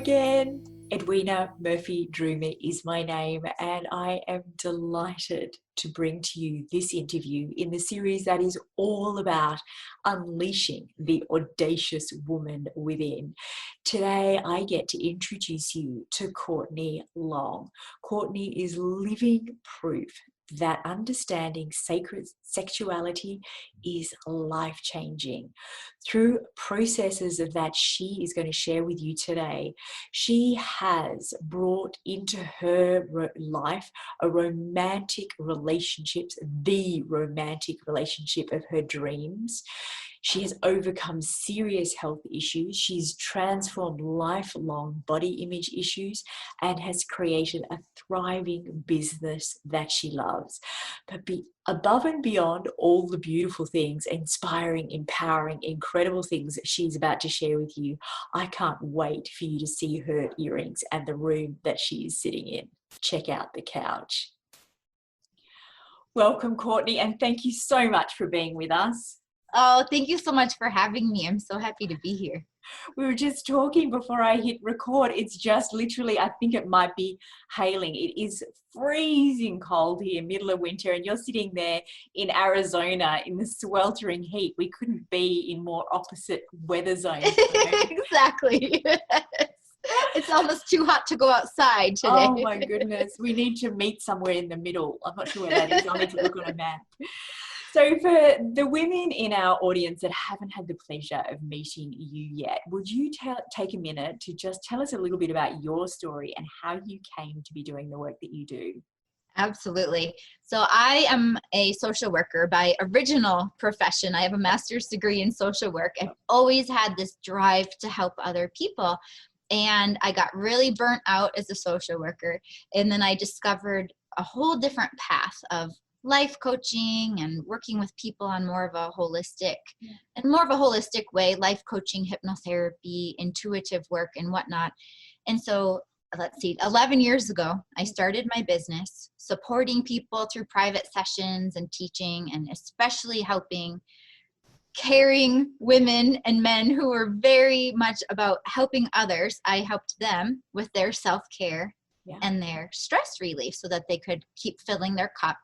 again. Edwina Murphy Droomer is my name, and I am delighted to bring to you this interview in the series that is all about unleashing the audacious woman within. Today, I get to introduce you to Courtney Long. Courtney is living proof that understanding sacred sexuality is life-changing. Through processes that she is going to share with you today, she has brought into her life a romantic relationship, the romantic relationship of her dreams. She has overcome serious health issues. She's transformed lifelong body image issues and has created a thriving business that she loves. But above and beyond all the beautiful things, inspiring, empowering, incredible things that she's about to share with you, I can't wait for you to see her earrings and the room that she is sitting in. Check out the couch. Welcome, Courtney, and thank you so much for being with us. Oh, thank you so much for having me. I'm so happy to be here. We were just talking before I hit record. It's just literally, I think it might be hailing. It is freezing cold here, middle of winter, and you're sitting there in Arizona in the sweltering heat. We couldn't be in more opposite weather zones. Exactly. It's almost too hot to go outside today. Oh my goodness. We need to meet somewhere in the middle. I'm not sure where that is. I'll need to look on a map. So for the women in our audience that haven't had the pleasure of meeting you yet, would you take a minute to just tell us a little bit about your story and how you came to be doing the work that you do? Absolutely. So I am a social worker by original profession. I have a master's degree in social work. I've always had this drive to help other people. And I got really burnt out as a social worker. And then I discovered a whole different path of life coaching and working with people on more of a holistic way, life coaching, hypnotherapy, intuitive work and whatnot. And so let's see, 11 years ago, I started my business supporting people through private sessions and teaching, and especially helping caring women and men who were very much about helping others. I helped them with their self-care and their stress relief so that they could keep filling their cup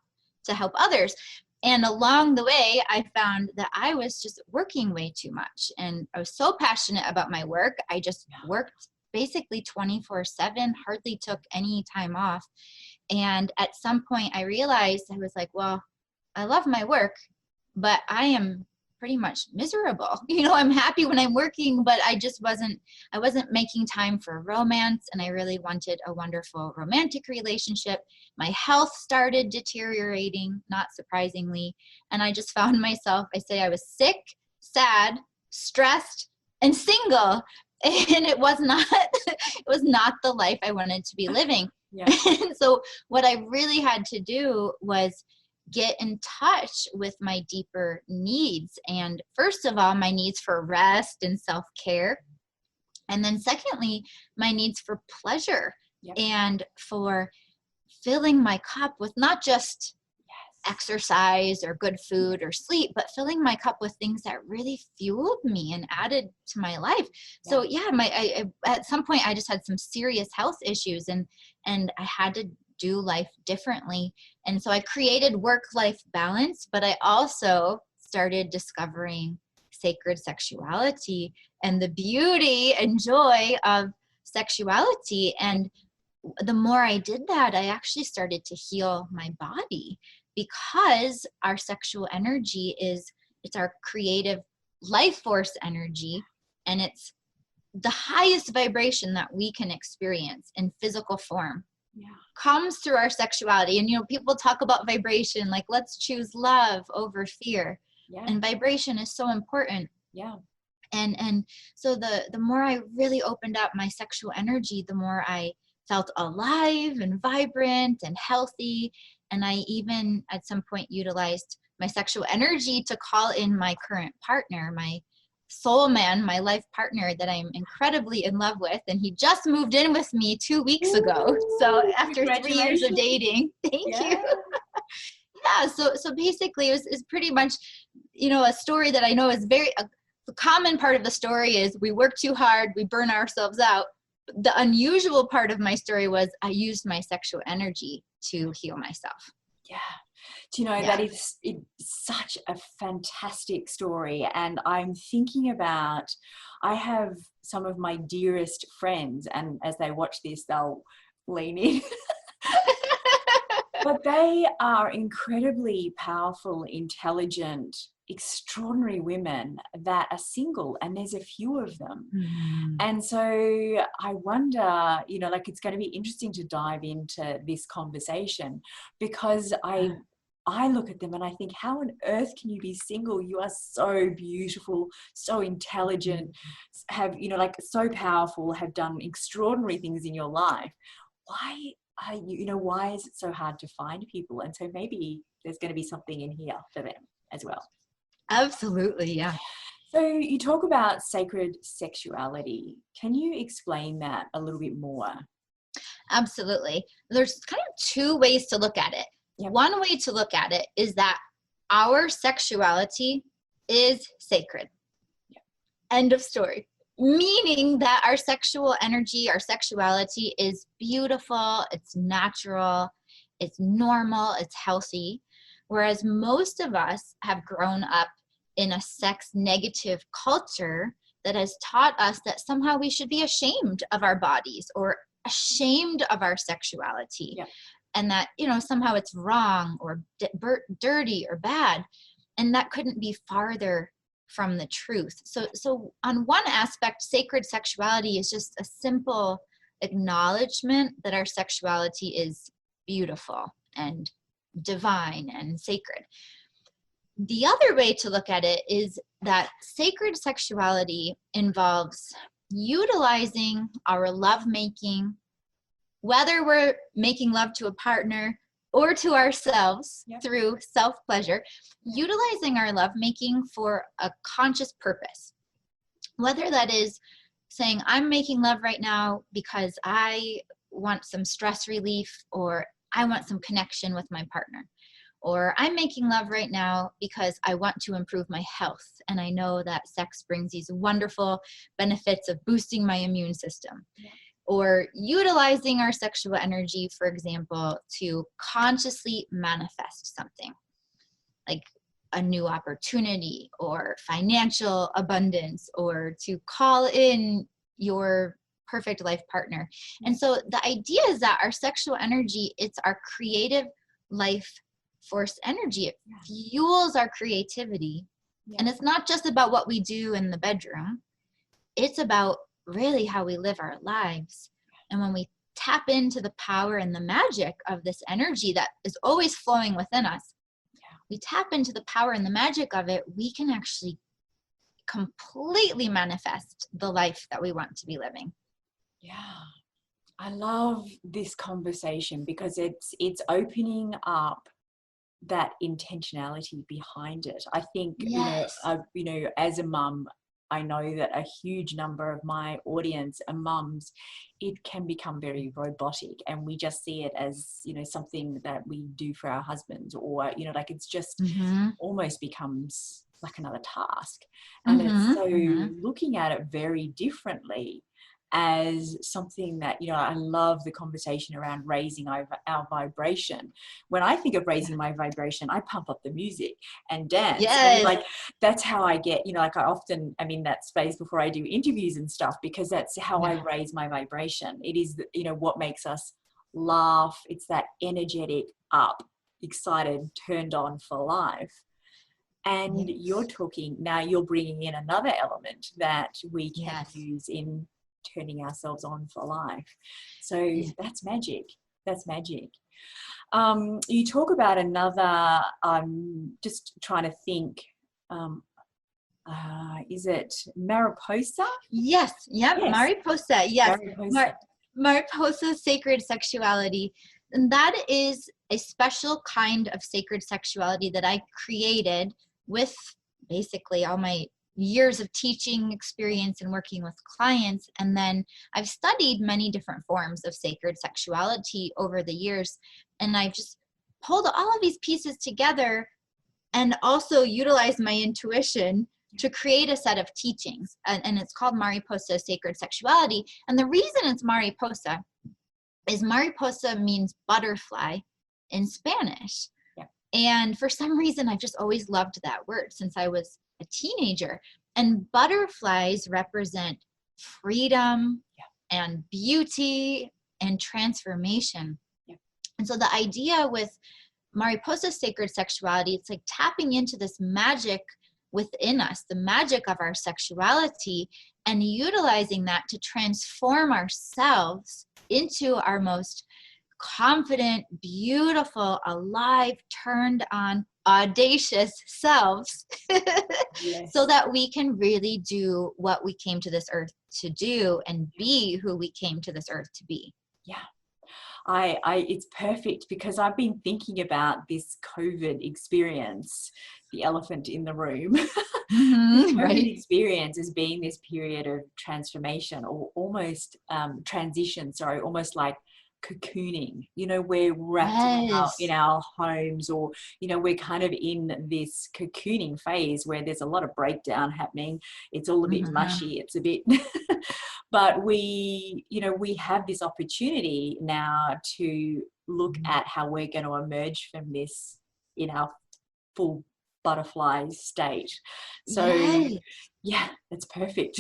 to help others. And along the way, I found that I was just working way too much. And I was so passionate about my work. I just worked basically 24/7, hardly took any time off. And at some point I realized, I was like, well, I love my work, but I am pretty much miserable. I'm happy when I'm working, but I wasn't making time for romance, and I really wanted a wonderful romantic relationship. My health started deteriorating, not surprisingly, and I just found myself, I was sick, sad, stressed, and single, and it was not the life I wanted to be living. Yeah. And so what I really had to do was get in touch with my deeper needs. And first of all, my needs for rest and self-care. And then secondly, my needs for pleasure and for filling my cup with not just exercise or good food or sleep, but filling my cup with things that really fueled me and added to my life. So I at some point I just had some serious health issues, and I had to do life differently. And so I created work-life balance, but I also started discovering sacred sexuality and the beauty and joy of sexuality. And the more I did that, I actually started to heal my body, because our sexual energy it's our creative life force energy, and it's the highest vibration that we can experience in physical form. Comes through our sexuality. And people talk about vibration, like let's choose love over fear, and vibration is so important. And so the more I really opened up my sexual energy, the more I felt alive and vibrant and healthy. And I even at some point utilized my sexual energy to call in my current partner, my soul man, my life partner that I'm incredibly in love with. And he just moved in with me 2 weeks ago. So after 3 years of dating, thank you. So basically it was pretty much, a story that I know is the common part of the story is we work too hard, we burn ourselves out. the unusual part of my story was I used my sexual energy to heal myself. Yeah. Do you know, Yeah. it's such a fantastic story. And I'm thinking about, I have some of my dearest friends, and as they watch this, they'll lean in. But they are incredibly powerful, intelligent, extraordinary women that are single, and there's a few of them. Mm. And so I wonder, you know, like, it's going to be interesting to dive into this conversation, because I look at them and I think, how on earth can you be single? You are so beautiful, so intelligent, have, you know, like, so powerful, have done extraordinary things in your life. Why are you, you know, why is it so hard to find people? And so maybe there's going to be something in here for them as well. Absolutely. Yeah. So you talk about sacred sexuality. Can you explain that a little bit more? Absolutely. There's kind of two ways to look at it. Yep. One way to look at it is that our sexuality is sacred. Yep. End of story. Meaning that our sexual energy, our sexuality is beautiful, it's natural, it's normal, it's healthy. Whereas most of us have grown up in a sex negative culture that has taught us that somehow we should be ashamed of our bodies or ashamed of our sexuality. Yep. And that, you know, somehow it's wrong or dirty or bad. And that couldn't be farther from the truth. So on one aspect, sacred sexuality is just a simple acknowledgement that our sexuality is beautiful and divine and sacred. The other way to look at it is that sacred sexuality involves utilizing our lovemaking, whether we're making love to a partner or to ourselves. Yep. Through self-pleasure, utilizing our lovemaking for a conscious purpose. Whether that is saying, I'm making love right now because I want some stress relief, or I want some connection with my partner. Or I'm making love right now because I want to improve my health. And I know that sex brings these wonderful benefits of boosting my immune system. Yeah. Or utilizing our sexual energy, for example, to consciously manifest something like a new opportunity or financial abundance, or to call in your perfect life partner. And so the idea is that our sexual energy, it's our creative life force energy. It fuels our creativity. Yeah. And it's not just about what we do in the bedroom. It's about really how we live our lives. And when we tap into the power and the magic of this energy that is always flowing within us, we tap into the power and the magic of it, we can actually completely manifest the life that we want to be living. Yeah. I love this conversation because it's opening up that intentionality behind it. I think, yes. you know, as a mum, I know that a huge number of my audience are mums. It can become very robotic, and we just see it as, you know, something that we do for our husbands, or, you know, like, it's just almost becomes like another task. And it's so looking at it very differently as something that, you know, I love the conversation around raising our vibration. When I think of raising my vibration, I pump up the music and dance. Yes. And like, that's how I get, you know, like, I'm in that space before I do interviews and stuff, because that's how I raise my vibration. It is, you know, what makes us laugh. It's that energetic, up, excited, turned on for life. And you're bringing in another element that we can use in turning ourselves on for life. So that's magic. That's magic. You talk about another, just trying to think, is it Mariposa? Yes. Yep. Yes. Mariposa. Yes. Mariposa sacred sexuality. And that is a special kind of sacred sexuality that I created with basically all my years of teaching experience and working with clients. And then I've studied many different forms of sacred sexuality over the years. And I've just pulled all of these pieces together and also utilized my intuition to create a set of teachings. And it's called Mariposa Sacred Sexuality. And the reason it's Mariposa is Mariposa means butterfly in Spanish. Yeah. And for some reason, I've just always loved that word since I was a teenager. And butterflies represent freedom and beauty and transformation. Yeah. And so the idea with Mariposa Sacred Sexuality, it's like tapping into this magic within us, the magic of our sexuality, and utilizing that to transform ourselves into our most confident, beautiful, alive, turned on, audacious selves. Yes. So that we can really do what we came to this earth to do and be who we came to this earth to be. Yeah. It's perfect, because I've been thinking about this COVID experience, the elephant in the room. Mm-hmm, COVID right. experience as being this period of transformation, or almost transition, almost like cocooning, we're wrapped in our homes, or we're kind of in this cocooning phase where there's a lot of breakdown happening. It's all a bit mushy, it's a bit but we have this opportunity now to look at how we're going to emerge from this in our full butterfly state. So yeah, it's perfect.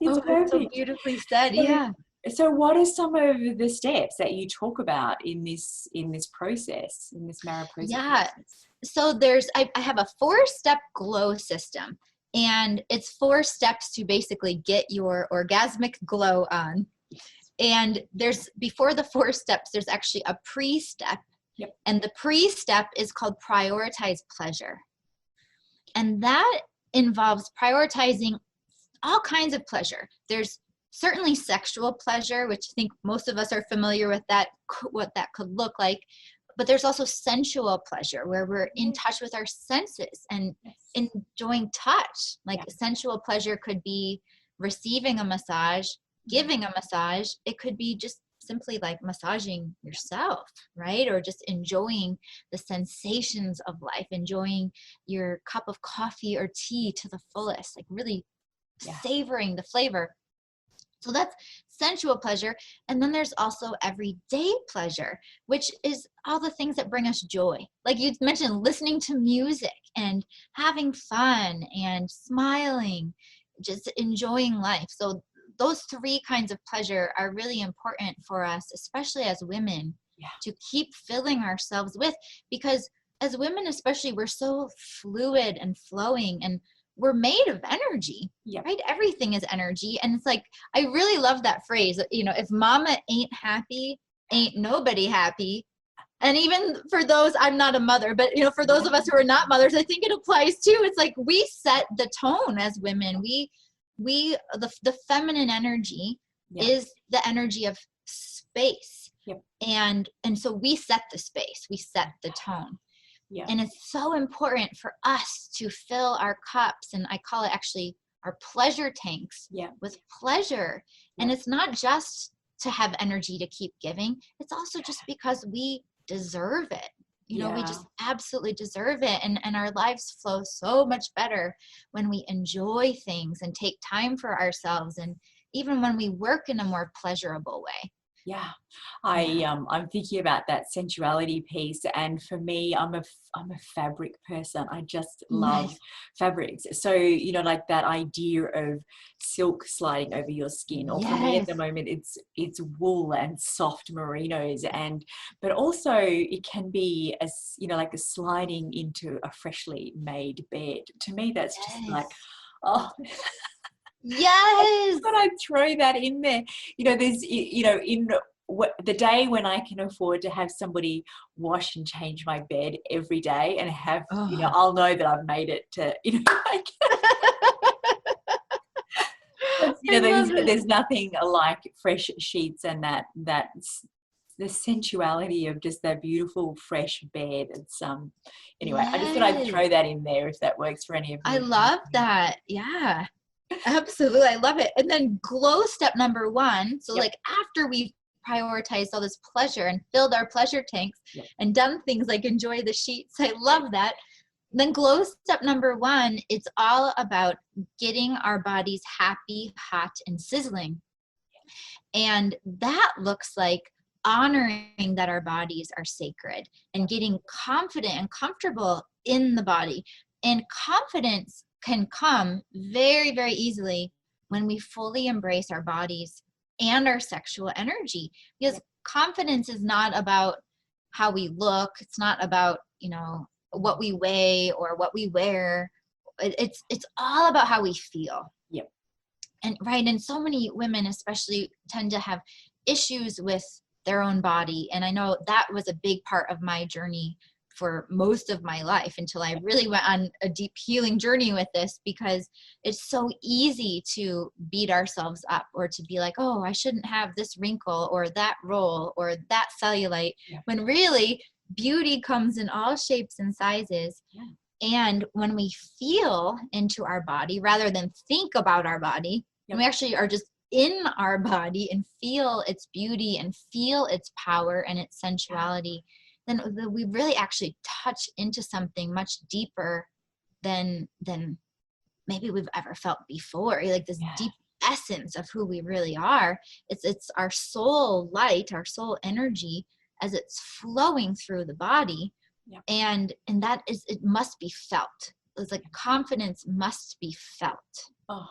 It's perfect. That's so beautifully said. Yeah. So what are some of the steps that you talk about in this process, in this Mariposa process? So I have a 4-step glow system, and it's 4 steps to basically get your orgasmic glow on. And before the 4 steps, there's actually a pre-step. Yep. And the pre-step is called prioritize pleasure. And that involves prioritizing all kinds of pleasure. There's certainly sexual pleasure, which I think most of us are familiar with that, what that could look like. But there's also sensual pleasure, where we're in touch with our senses and enjoying touch. Like sensual pleasure could be receiving a massage, giving a massage. It could be just simply like massaging yourself, right? Or just enjoying the sensations of life, enjoying your cup of coffee or tea to the fullest, like really savoring the flavor. So that's sensual pleasure. And then there's also everyday pleasure, which is all the things that bring us joy. Like you mentioned, listening to music and having fun and smiling, just enjoying life. So those 3 kinds of pleasure are really important for us, especially as women, to keep filling ourselves with, because as women especially, we're so fluid and flowing, and we're made of energy, right? Everything is energy. And it's like, I really love that phrase, if mama ain't happy, ain't nobody happy. And even for those, I'm not a mother, but for those of us who are not mothers, I think it applies too. It's like we set the tone as women. The feminine energy is the energy of space. And so we set the space, we set the tone. And it's so important for us to fill our cups, and I call it actually our pleasure tanks with pleasure. And it's not just to have energy to keep giving. It's also just because we deserve it. We just absolutely deserve it. And our lives flow so much better when we enjoy things and take time for ourselves, and even when we work in a more pleasurable way. I'm thinking about that sensuality piece, and for me, I'm a fabric person. I just love fabrics. So like that idea of silk sliding over your skin, or for me at the moment, it's wool and soft merinos, but also it can be like a sliding into a freshly made bed. To me, that's just like, oh. Yes. But I throw that in there. There's, in the day when I can afford to have somebody wash and change my bed every day, and have, I'll know that I've made it to, there's nothing like fresh sheets and that's the sensuality of just that beautiful fresh bed. It's anyway, I just thought I'd throw that in there if that works for any of you. I love that. Yeah. Absolutely. I love it. And then glow step number 1. So like after we've prioritized all this pleasure and filled our pleasure tanks and done things like enjoy the sheets, I love that. then glow step number 1, it's all about getting our bodies happy, hot, and sizzling. And that looks like honoring that our bodies are sacred and getting confident and comfortable in the body. And confidence can come very, very easily when we fully embrace our bodies and our sexual energy. Because confidence is not about how we look. It's not about, what we weigh or what we wear. It's all about how we feel. Yep. And so many women especially tend to have issues with their own body. And I know that was a big part of my journey for most of my life until I really went on a deep healing journey with this, because it's so easy to beat ourselves up or to be like, oh, I shouldn't have this wrinkle or that roll or that cellulite, when really beauty comes in all shapes and sizes. And when we feel into our body rather than think about our body, and we actually are just in our body and feel its beauty and feel its power and its sensuality, then we really actually touch into something much deeper than maybe we've ever felt before. Like this deep essence of who we really are. It's our soul light, our soul energy as it's flowing through the body. And that is, it must be felt. It's like confidence must be felt. Oh,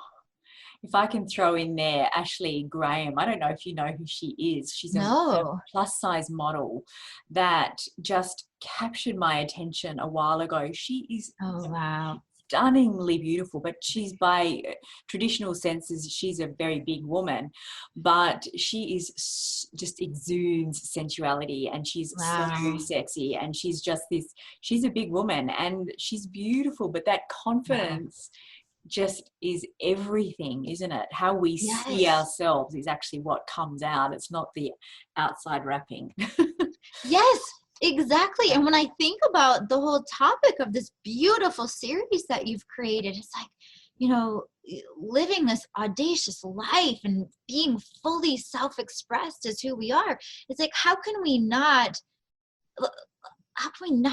if I can throw in there, Ashley Graham, I don't know if you know who she is. She's a plus size model that just captured my attention a while ago. She is stunningly beautiful, but she's, by traditional senses, she's a very big woman, but she is just exudes sensuality, and she's so sexy, and she's just this, she's a big woman and she's beautiful, but that confidence just is everything, isn't it? How we see ourselves is actually what comes out. It's not the outside wrapping. Yes, exactly. And when I think about the whole topic of this beautiful series that you've created, it's like, living this audacious life and being fully self-expressed as who we are. It's like, how can we not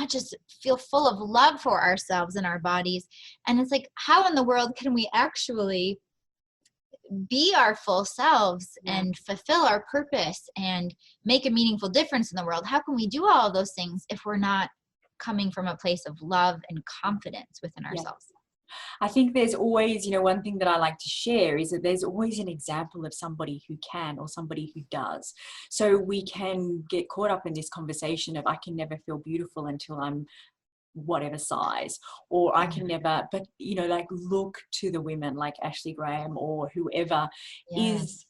just feel full of love for ourselves and our bodies? And it's like, how in the world can we actually be our full selves and fulfill our purpose and make a meaningful difference in the world? How can we do all of those things if we're not coming from a place of love and confidence within ourselves? I think there's always, one thing that I like to share is that there's always an example of somebody who can or somebody who does. So we can get caught up in this conversation of, I can never feel beautiful until I'm whatever size, or I can never, but look to the women like Ashley Graham or whoever is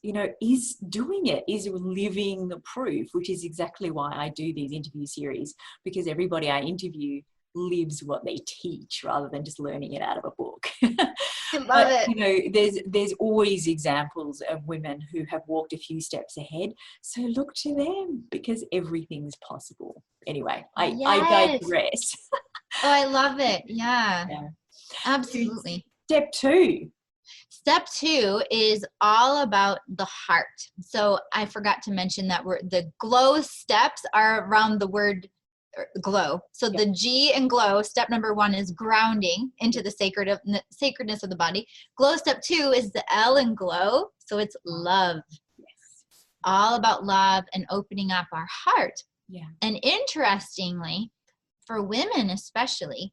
doing it, is living the proof, which is exactly why I do these interview series, because everybody I interview lives what they teach rather than just learning it out of a book. I love it. There's always examples of women who have walked a few steps ahead. So look to them, because everything's possible. Anyway, I digress. Oh, I love it. Yeah. Absolutely. Step 2. Step 2 is all about the heart. So I forgot to mention that the glow steps are around the word glow. So the G in glow, step number 1 is grounding into the sacredness of the body. Glow step 2 is the L in glow. So it's love. All about love and opening up our heart. And interestingly, for women especially,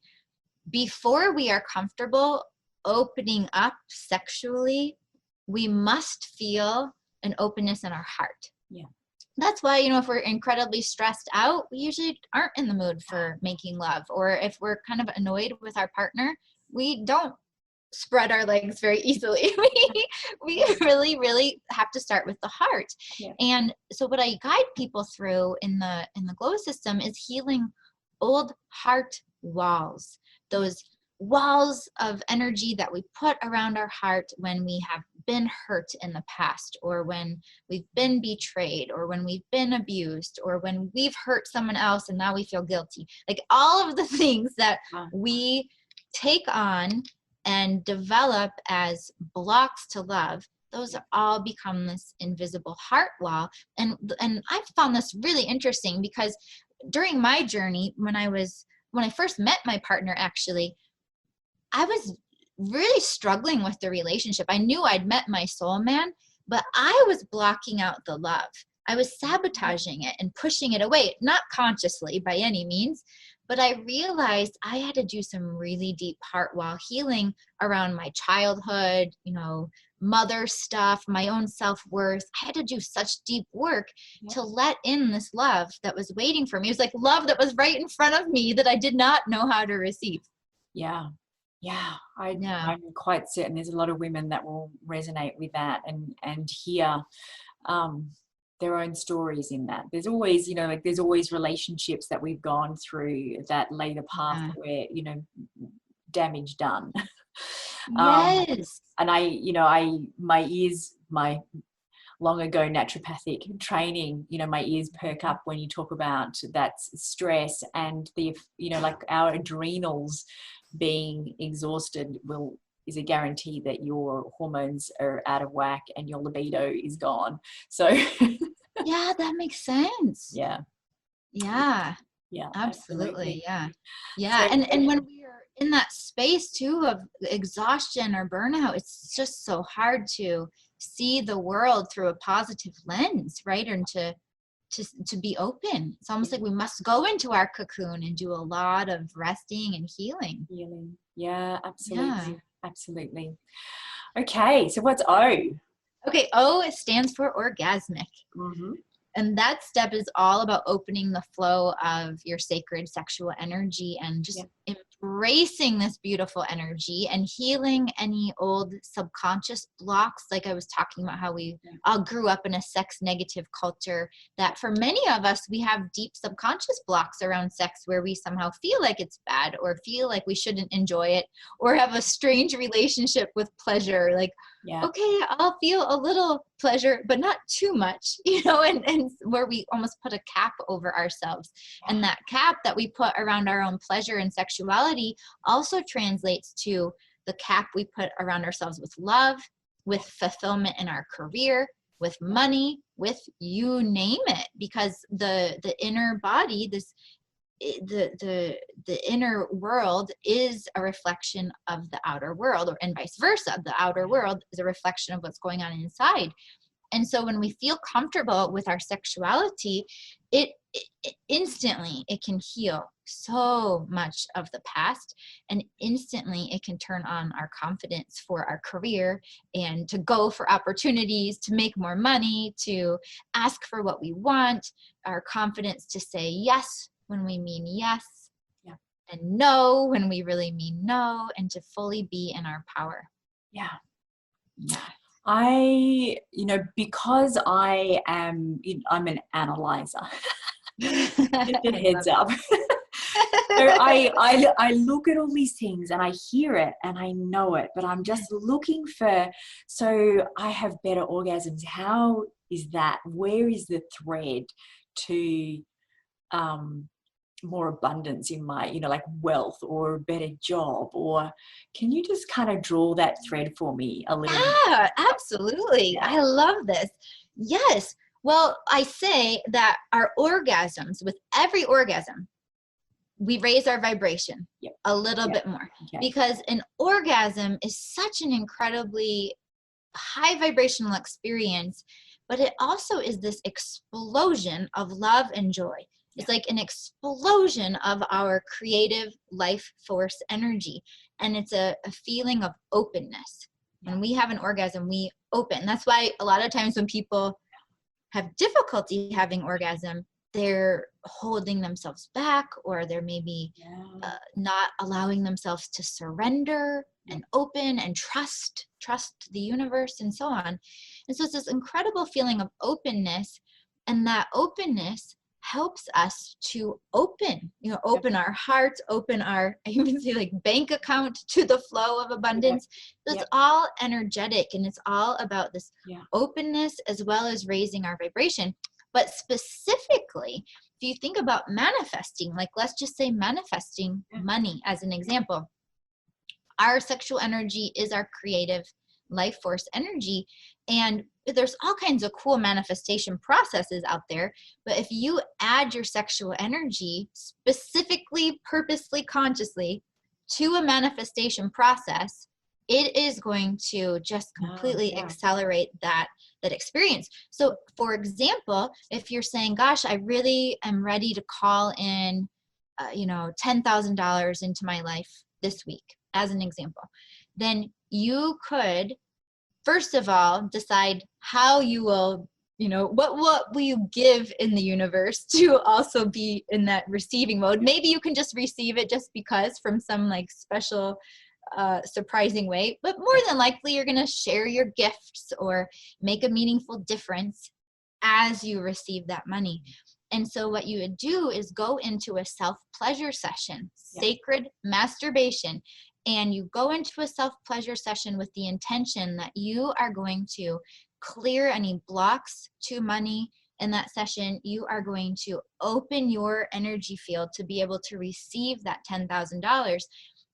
before we are comfortable opening up sexually, we must feel an openness in our heart. That's why, if we're incredibly stressed out, we usually aren't in the mood for making love. Or if we're kind of annoyed with our partner, we don't spread our legs very easily. we really, really have to start with the heart. And so what I guide people through in the glow system is healing old heart walls, those walls of energy that we put around our heart when we have been hurt in the past, or when we've been betrayed, or when we've been abused, or when we've hurt someone else and now we feel guilty. Like all of the things that we take on and develop as blocks to love, those are all become this invisible heart wall. And I found this really interesting, because during my journey, when I was when I first met my partner, actually, I was really struggling with the relationship. I knew I'd met my soul man, but I was blocking out the love. I was sabotaging it and pushing it away, not consciously by any means, but I realized I had to do some really deep heart wall healing around my childhood, mother stuff, my own self-worth. I had to do such deep work to let in this love that was waiting for me. It was like love that was right in front of me that I did not know how to receive. Yeah. I'm quite certain there's a lot of women that will resonate with that and hear their own stories in that. There's always, there's always relationships that we've gone through that lay the path where, damage done. Yes. And my long ago naturopathic training, my ears perk up when you talk about that stress and the, like our adrenals being exhausted is a guarantee that your hormones are out of whack and your libido is gone. So yeah, that makes sense. Yeah, absolutely. Yeah. So, and when we are in that space too of exhaustion or burnout, it's just so hard to see the world through a positive lens, right? And to be open. It's almost like we must go into our cocoon and do a lot of resting and healing. Yeah, absolutely. Okay, so what's O? Okay, O, it stands for orgasmic. Mm-hmm. And that step is all about opening the flow of your sacred sexual energy and just embracing this beautiful energy and healing any old subconscious blocks. Like I was talking about how we all grew up in a sex negative culture, that for many of us, we have deep subconscious blocks around sex where we somehow feel like it's bad or feel like we shouldn't enjoy it or have a strange relationship with pleasure. Like, okay, I'll feel a little pleasure, but not too much, and where we almost put a cap over ourselves. And that cap that we put around our own pleasure and sexuality also translates to the cap we put around ourselves with love, with fulfillment in our career, with money, with you name it, because the inner body, the inner world is a reflection of the outer world, and vice versa. The outer world is a reflection of what's going on inside. And so when we feel comfortable with our sexuality, it instantly it can heal so much of the past, and instantly it can turn on our confidence for our career and to go for opportunities, to make more money, to ask for what we want, our confidence to say yes when we mean yes, and no when we really mean no, and to fully be in our power. Because I'm an analyzer. Just a heads up. So I look at all these things and I hear it and I know it, but I'm just looking for, so I have better orgasms. How is that? Where is the thread to more abundance in my, like wealth or a better job? Or can you just kind of draw that thread for me a little? Yeah, absolutely. I love this. Yes. Well, I say that our orgasms, with every orgasm, we raise our vibration a little bit more, because an orgasm is such an incredibly high vibrational experience, but it also is this explosion of love and joy. It's like an explosion of our creative life force energy. And it's a feeling of openness. When we have an orgasm, we open. That's why a lot of times when people have difficulty having orgasm, they're holding themselves back, or they're maybe not allowing themselves to surrender and open and trust the universe and so on. And so it's this incredible feeling of openness, and that openness helps us to open our hearts, open our, I even say like bank account to the flow of abundance. So it's all energetic, and it's all about this openness as well as raising our vibration. But specifically, if you think about manifesting, like let's just say manifesting money as an example, our sexual energy is our creative life force energy. And there's all kinds of cool manifestation processes out there. But if you add your sexual energy specifically, purposely, consciously to a manifestation process, it is going to just completely accelerate that experience. So for example, if you're saying, gosh, I really am ready to call in, $10,000 into my life this week, as an example, then you could, first of all, decide how you will, what will you give in the universe to also be in that receiving mode. Maybe you can just receive it just because, from some like special surprising way, but more than likely you're going to share your gifts or make a meaningful difference as you receive that money. And so what you would do is go into a self-pleasure session, sacred masturbation, and you go into a self-pleasure session with the intention that you are going to clear any blocks to money. In that session, you are going to open your energy field to be able to receive that $10,000.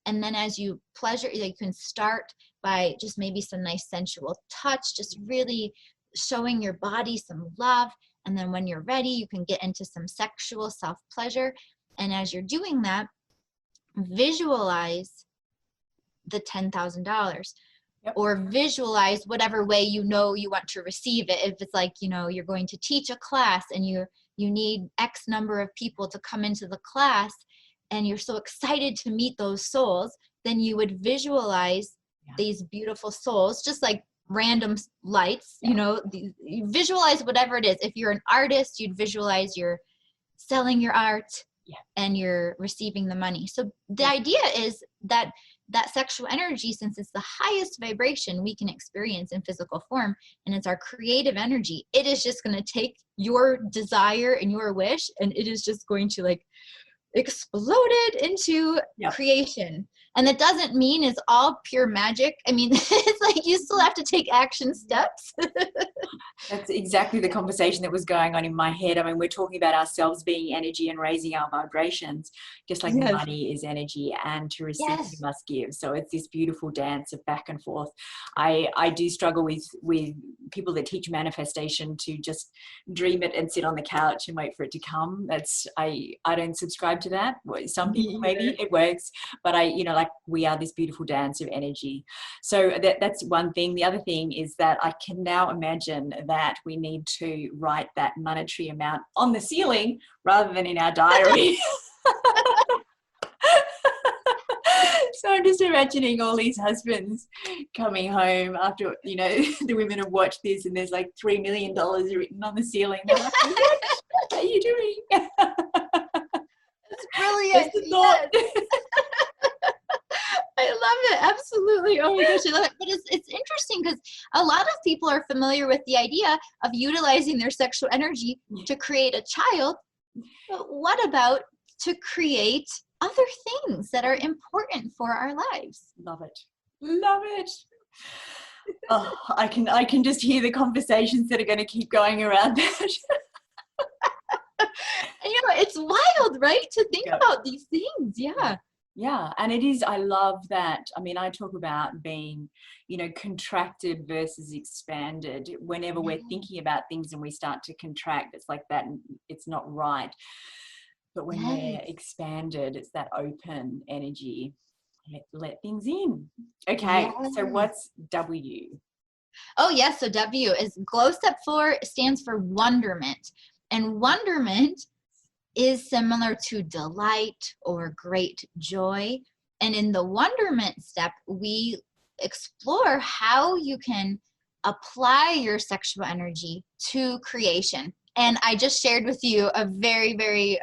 And then as you pleasure, you can start by just maybe some nice sensual touch, just really showing your body some love. And then when you're ready, you can get into some sexual self-pleasure. And as you're doing that, visualize the $10,000. Or visualize whatever way you want to receive it. If it's like, you're going to teach a class and you need X number of people to come into the class, and you're so excited to meet those souls, then you would visualize these beautiful souls, just like random lights, you visualize whatever it is. If you're an artist, you'd visualize you're selling your art and you're receiving the money. So the idea is that sexual energy, since it's the highest vibration we can experience in physical form, and it's our creative energy, it is just going to take your desire and your wish, and it is just going to exploded into creation. And that doesn't mean it's all pure magic. I mean, it's like you still have to take action steps. That's exactly the conversation that was going on in my head. I mean, we're talking about ourselves being energy and raising our vibrations, just like money is energy, and to receive you must give. So it's this beautiful dance of back and forth. I do struggle with people that teach manifestation to just dream it and sit on the couch and wait for it to come. I don't subscribe to that. Some people maybe it works, but we are this beautiful dance of energy. So that's one thing. The other thing is that I can now imagine that we need to write that monetary amount on the ceiling rather than in our diary. So I'm just imagining all these husbands coming home after, the women have watched this, and there's like $3 million written on the ceiling. They're like, what are you doing? It's brilliant. Yes. I love it. Absolutely. Oh my gosh, I love it. But it's interesting because a lot of people are familiar with the idea of utilizing their sexual energy to create a child. But what about to create other things that are important for our lives? Love it. Love it. Oh, I can just hear the conversations that are going to keep going around that. It's wild, right? To think about these things. Yeah. Yeah. And it is, I love that. I mean, I talk about being, contracted versus expanded. Whenever we're thinking about things and we start to contract, it's like that, and it's not right. But when we're expanded, it's that open energy. Let things in. Okay. So what's W? Oh, yes. So W is Glow Step 4 stands for wonderment. And wonderment is similar to delight or great joy. And in the wonderment step, we explore how you can apply your sexual energy to creation. And I just shared with you a very, very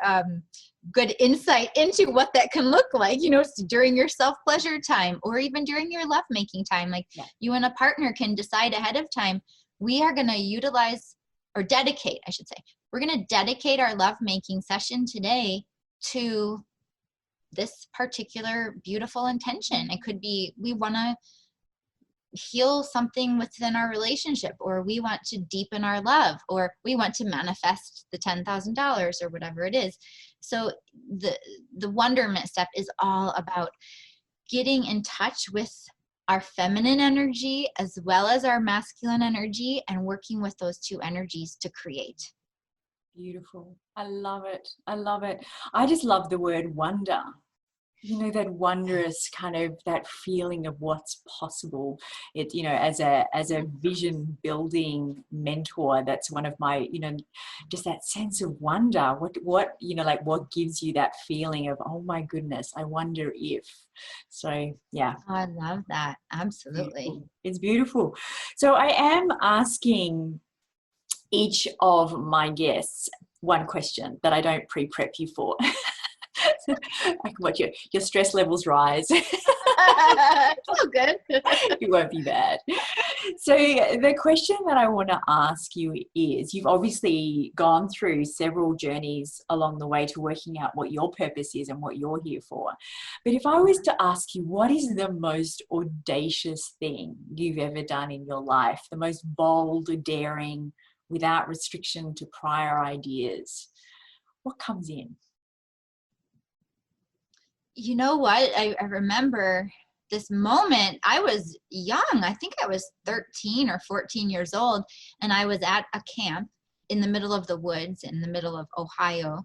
good insight into what that can look like, during your self-pleasure time, or even during your lovemaking time. You and a partner can decide ahead of time, we are going to utilize or dedicate, I should say, we're going to dedicate our lovemaking session today to this particular beautiful intention. It could be we want to heal something within our relationship, or we want to deepen our love, or we want to manifest the $10,000 or whatever it is. So the wonderment step is all about getting in touch with our feminine energy as well as our masculine energy, and working with those two energies to create. Beautiful. I love it. I love it. I just love the word wonder. You know, that wondrous kind of, that feeling of what's possible. It, you know, as a vision building mentor, that's one of my, you know, just that sense of wonder. What, you know, like what gives you that feeling of, oh my goodness, I wonder if. So yeah. Oh, I love that. Absolutely. Beautiful. It's beautiful. So I am asking each of my guests one question that I don't pre-prep you for. I can watch your stress levels rise. Oh, good. It won't be bad. So the question that I want to ask you is, you've obviously gone through several journeys along the way to working out what your purpose is and what you're here for. But if I was to ask you, what is the most audacious thing you've ever done in your life? The most bold, daring, without restriction to prior ideas? What comes in? You know what? I remember this moment. I was young. I think I was 13 or 14 years old. And I was at a camp in the middle of the woods, in the middle of Ohio,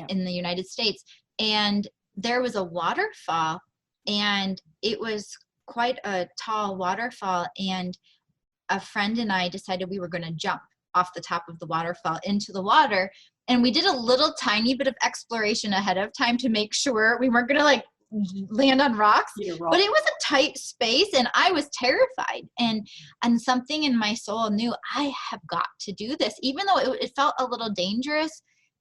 in the United States. And there was a waterfall, and it was quite a tall waterfall. And a friend and I decided we were going to jump off the top of the waterfall into the water. And we did a little tiny bit of exploration ahead of time to make sure we weren't going to like land on rocks, but it was a tight space and I was terrified. And something in my soul knew I have got to do this, even though it felt a little dangerous.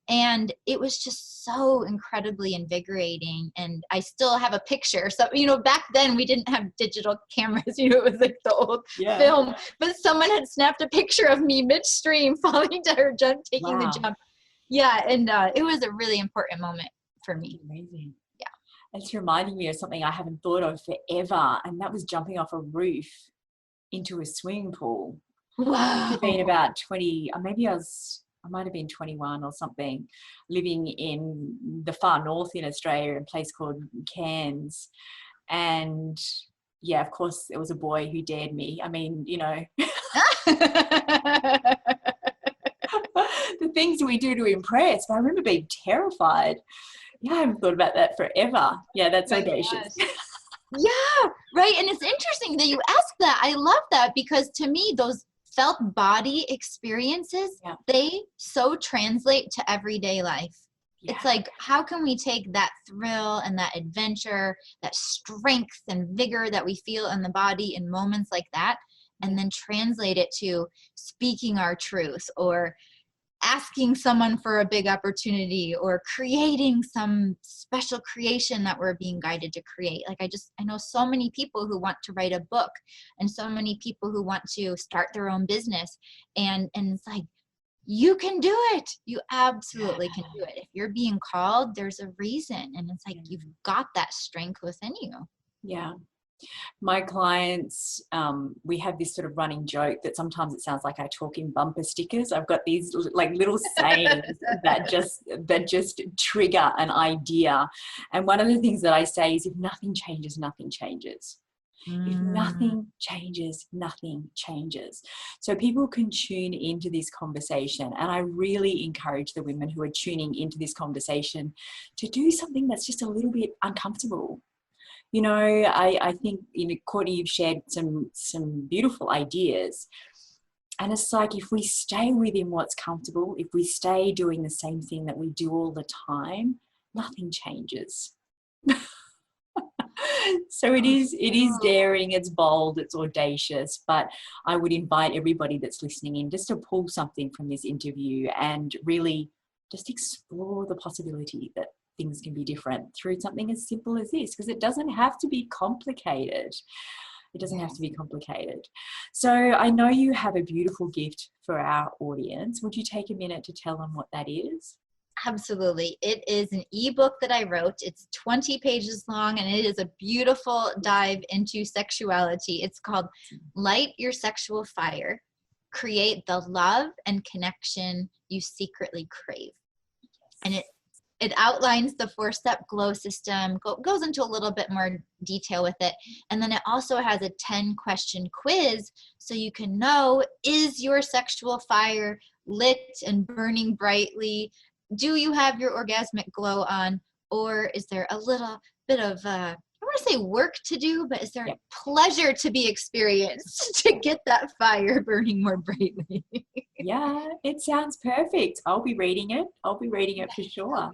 And it was just so incredibly invigorating. And I still have a picture. So, you know, back then we didn't have digital cameras, you know, it was like the old film, but someone had snapped a picture of me midstream falling to her jump, taking the jump. Yeah. And it was a really important moment for me. Amazing. Yeah. It's reminding me of something I haven't thought of forever. And that was jumping off a roof into a swimming pool. Wow. I've been about 20, maybe I might have been 21 or something, living in the far north in Australia, in a place called Cairns. And yeah, of course, there was a boy who dared me. I mean, you know, the things we do to impress. But I remember being terrified. Yeah, I haven't thought about that forever. Yeah, that's audacious. Yeah, right. And it's interesting that you ask that. I love that, because to me, those felt body experiences, they so translate to everyday life. It's like, how can we take that thrill and that adventure, that strength and vigor that we feel in the body in moments like that, and then translate it to speaking our truth, or asking someone for a big opportunity, or creating some special creation that we're being guided to create. Like I know so many people who want to write a book, and so many people who want to start their own business. And it's like, you can do it. You absolutely can do it. If you're being called, there's a reason. And it's like, you've got that strength within you. Yeah. My clients, we have this sort of running joke that sometimes it sounds like I talk in bumper stickers. I've got these like little sayings that just trigger an idea. And one of the things that I say is, if nothing changes, nothing changes. If nothing changes, nothing changes. So people can tune into this conversation. And I really encourage the women who are tuning into this conversation to do something that's just a little bit uncomfortable. You know, I think, you know, Courtney, you've shared some beautiful ideas. And it's like, if we stay within what's comfortable, if we stay doing the same thing that we do all the time, nothing changes. So it is daring, it's bold, it's audacious, but I would invite everybody that's listening in just to pull something from this interview and really just explore the possibility that things can be different through something as simple as this, because it doesn't have to be complicated. It doesn't have to be complicated. So I know you have a beautiful gift for our audience. Would you take a minute to tell them what that is? Absolutely. It is an ebook that I wrote. It's 20 pages long, and it is a beautiful dive into sexuality. It's called Light Your Sexual Fire, Create the Love and Connection You Secretly Crave. And it outlines the 4-step glow system, goes into a little bit more detail with it. And then it also has a 10-question quiz so you can know, is your sexual fire lit and burning brightly? Do you have your orgasmic glow on? Or is there a little bit of, I want to say work to do, but is there pleasure to be experienced to get that fire burning more brightly? Yeah, it sounds perfect. I'll be reading it. I'll be reading it for sure.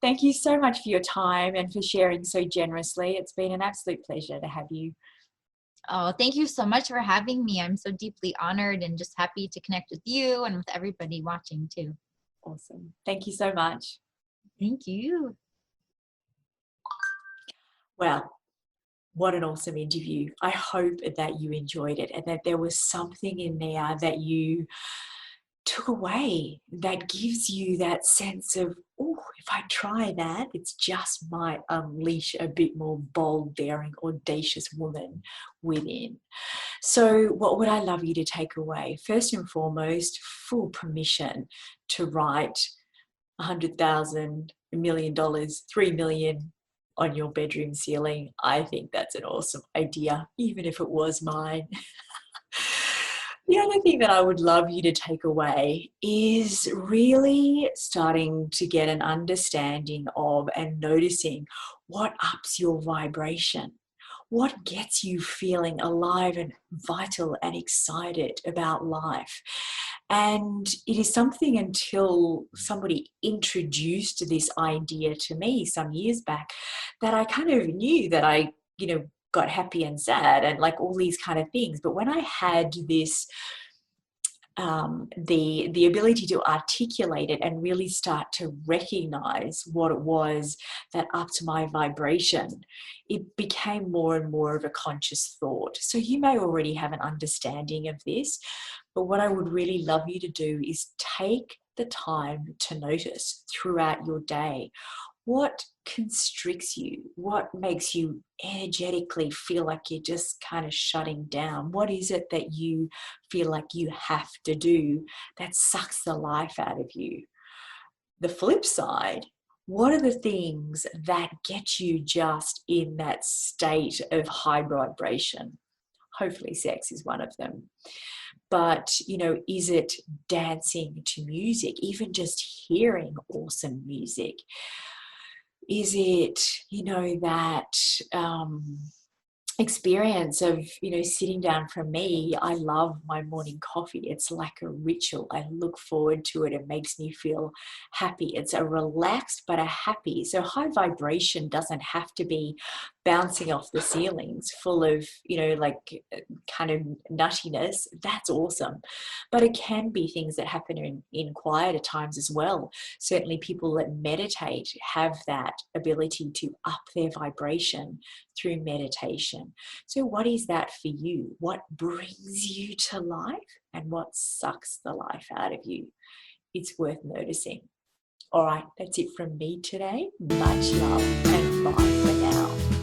Thank you so much for your time and for sharing so generously. It's been an absolute pleasure to have you. Oh, thank you so much for having me. I'm so deeply honored and just happy to connect with you and with everybody watching too. Awesome. Thank you so much. Thank you. Well, what an awesome interview. I hope that you enjoyed it and that there was something in there that you took away that gives you that sense of, oh, if I try that, it's just might unleash a bit more bold, daring, audacious woman within. So what would I love you to take away? First and foremost, full permission to write $100,000, $1 million, $3 million on your bedroom ceiling. I think that's an awesome idea, even if it was mine. The other thing that I would love you to take away is really starting to get an understanding of and noticing what ups your vibration. What gets you feeling alive and vital and excited about life? And it is something until somebody introduced this idea to me some years back that I kind of knew that I, got happy and sad and like all these kind of things. But when I had this, the ability to articulate it and really start to recognize what it was that upped my vibration, it became more and more of a conscious thought. So you may already have an understanding of this, but what I would really love you to do is take the time to notice throughout your day what constricts you, what makes you energetically feel like you're just kind of shutting down. What is it that you feel like you have to do that sucks the life out of you? The flip side, what are the things that get you just in that state of high vibration? Hopefully sex is one of them. But, is it dancing to music, even just hearing awesome music? Is it, that experience of, sitting down? For me, I love my morning coffee. It's like a ritual. I look forward to it. It makes me feel happy. It's a relaxed but a happy. So high vibration doesn't have to be bouncing off the ceilings full of, kind of nuttiness. That's awesome. But it can be things that happen in quieter times as well. Certainly people that meditate have that ability to up their vibration through meditation. So what is that for you? What brings you to life and what sucks the life out of you? It's worth noticing. All right, that's it from me today. Much love and bye for now.